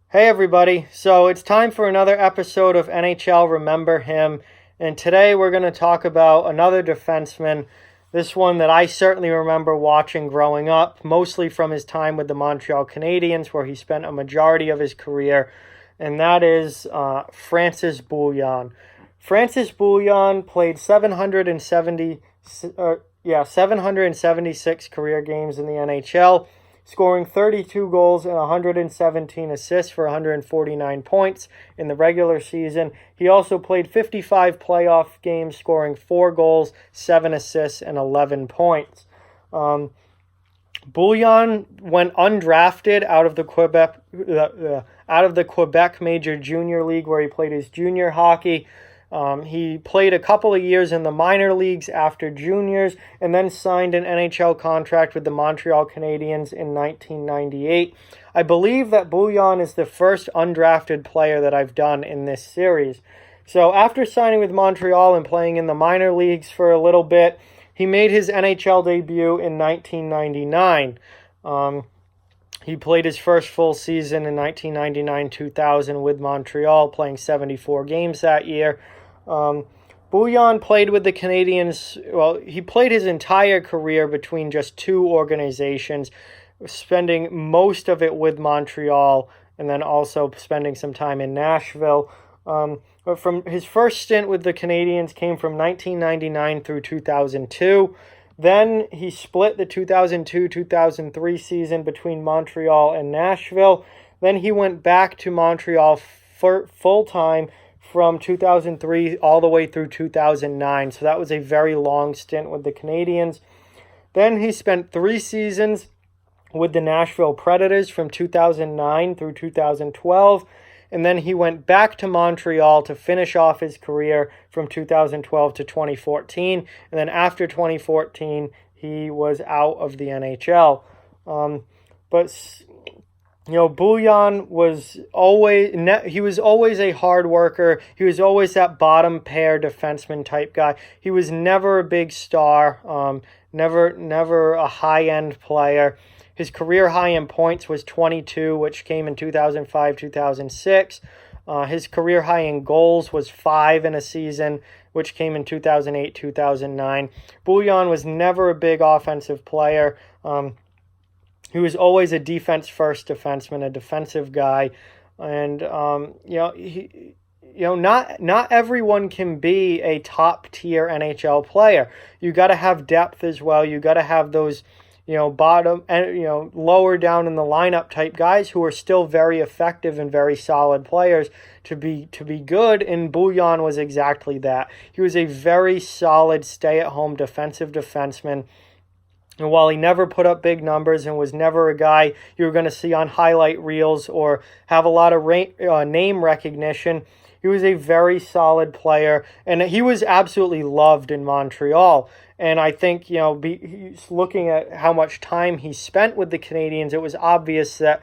Hey everybody, so it's time for another episode of NHL Remember Him, and today we're going to talk about another defenseman, this one that I certainly remember watching growing up, mostly from his time with the Montreal Canadiens, where he spent a majority of his career, and that is Francis Bouillon. Francis Bouillon played 776 career games in the NHL, scoring 32 goals and 117 assists for 149 points in the regular season. He also played 55 playoff games, scoring 4 goals, 7 assists, and 11 points. Bouillon went undrafted out of the Quebec Major Junior League, where he played his junior hockey. He played a couple of years in the minor leagues after juniors and then signed an NHL contract with the Montreal Canadiens in 1998. I believe that Bouillon is the first undrafted player that I've done in this series. So after signing with Montreal and playing in the minor leagues for a little bit, he made his NHL debut in 1999. He played his first full season in 1999-2000 with Montreal, playing 74 games that year. Bouillon played with the Canadiens. Well, he played his entire career between just two organizations, spending most of it with Montreal and then also spending some time in Nashville. But from his first stint with the Canadiens came from 1999 through 2002. Then he split the 2002-2003 season between Montreal and Nashville. Then he went back to Montreal for full-time from 2003 all the way through 2009. So that was a very long stint with the Canadiens. Then he spent 3 seasons with the Nashville Predators from 2009 through 2012. And then he went back to Montreal to finish off his career from 2012 to 2014. And then after 2014, he was out of the NHL. Bouillon was always a hard worker. He was always that bottom pair defenseman type guy. He was never a big star, never a high-end player. His career high in points was 22, which came in 2005-2006. His career high in goals was 5 in a season, which came in 2008-2009. Bouillon was never a big offensive player. He was always a defense-first defenseman, a defensive guy, and not everyone can be a top-tier NHL player. You got to have depth as well. You got to have those bottom and lower down in the lineup type guys who are still very effective and very solid players to be good, and Bouillon was exactly that. He was a very solid stay-at-home defensive defenseman. And while he never put up big numbers and was never a guy you were going to see on highlight reels or have a lot of name recognition, he was a very solid player, and he was absolutely loved in Montreal. And I think, looking at how much time he spent with the Canadiens, it was obvious that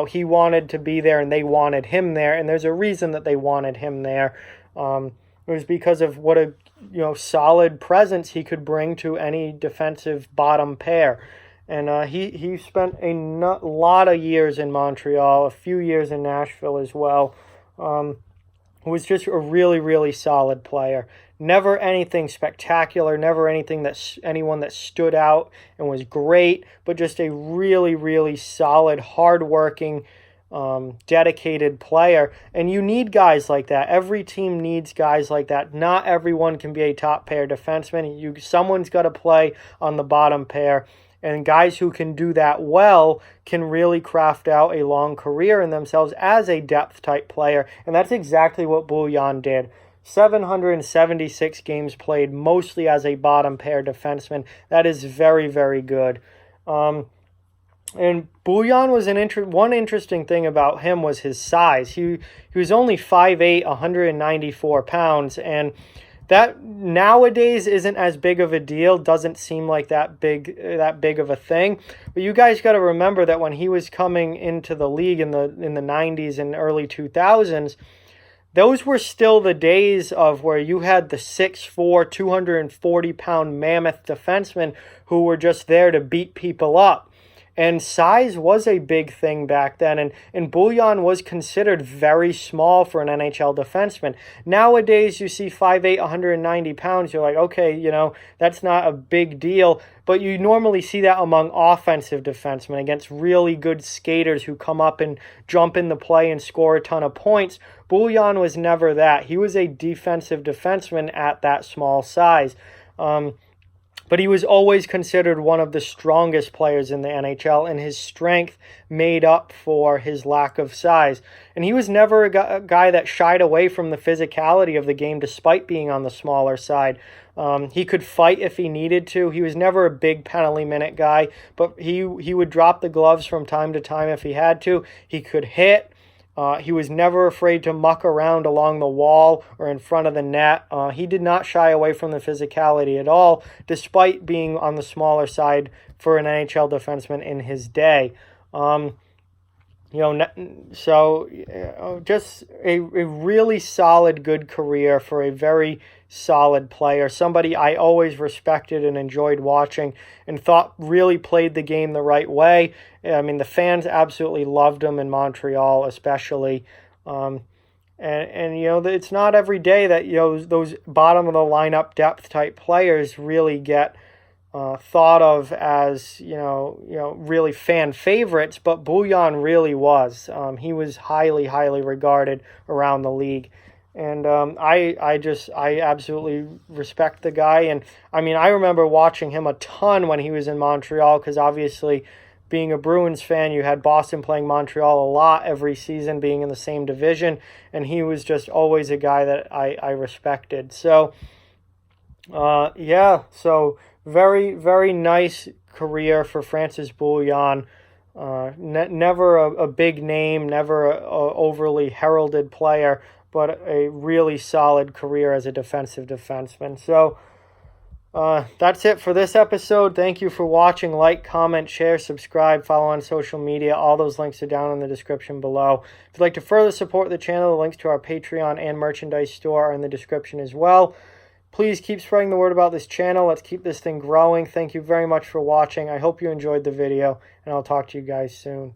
he wanted to be there and they wanted him there. And there's a reason that they wanted him there. It was because of what a solid presence he could bring to any defensive bottom pair. And he spent a lot of years in Montreal, a few years in Nashville as well. Was just a really, really solid player. Never anything spectacular, never anyone that stood out and was great, but just a really, really solid, hardworking, dedicated player. And you need guys like that. Every team needs guys like that. Not everyone can be a top pair defenseman. Someone's got to play on the bottom pair. And guys who can do that well can really craft out a long career in themselves as a depth type player. And that's exactly what Bouillon did. 776 games played, mostly as a bottom pair defenseman. That is very, very good. And Bouillon was one interesting thing about him was his size. He was only 5'8", 194 pounds, and that nowadays isn't as big of a deal. Doesn't seem like that big of a thing. But you guys got to remember that when he was coming into the league in the 90s and early 2000s, those were still the days of where you had the 6'4", 240-pound mammoth defensemen who were just there to beat people up. And size was a big thing back then, and Bouillon was considered very small for an NHL defenseman. Nowadays, you see 5'8", 190 pounds, you're like, okay, you know, that's not a big deal, but you normally see that among offensive defensemen against really good skaters who come up and jump in the play and score a ton of points. Bouillon was never that. He was a defensive defenseman at that small size. But he was always considered one of the strongest players in the NHL, and his strength made up for his lack of size. And he was never a guy that shied away from the physicality of the game despite being on the smaller side. He could fight if he needed to. He was never a big penalty minute guy, but he would drop the gloves from time to time if he had to. He could hit. He was never afraid to muck around along the wall or in front of the net. He did not shy away from the physicality at all, despite being on the smaller side for an NHL defenseman in his day. Just a really solid, good career for a very solid player. Somebody I always respected and enjoyed watching and thought really played the game the right way. I mean, the fans absolutely loved him in Montreal, especially. It's not every day that, those bottom of the lineup depth type players really get thought of as, really fan favorites, but Bouillon really was. He was highly, highly regarded around the league. And I absolutely respect the guy. And I mean, I remember watching him a ton when he was in Montreal, because obviously being a Bruins fan, you had Boston playing Montreal a lot every season, being in the same division. And he was just always a guy that I respected. So, so very, very nice career for Francis Bouillon. Never a big name, never a overly heralded player, but a really solid career as a defensive defenseman. So that's it for this episode. Thank you for watching. Like, comment, share, subscribe, follow on social media. All those links are down in the description below. If you'd like to further support the channel, the links to our Patreon and merchandise store are in the description as well. Please keep spreading the word about this channel. Let's keep this thing growing. Thank you very much for watching. I hope you enjoyed the video, and I'll talk to you guys soon.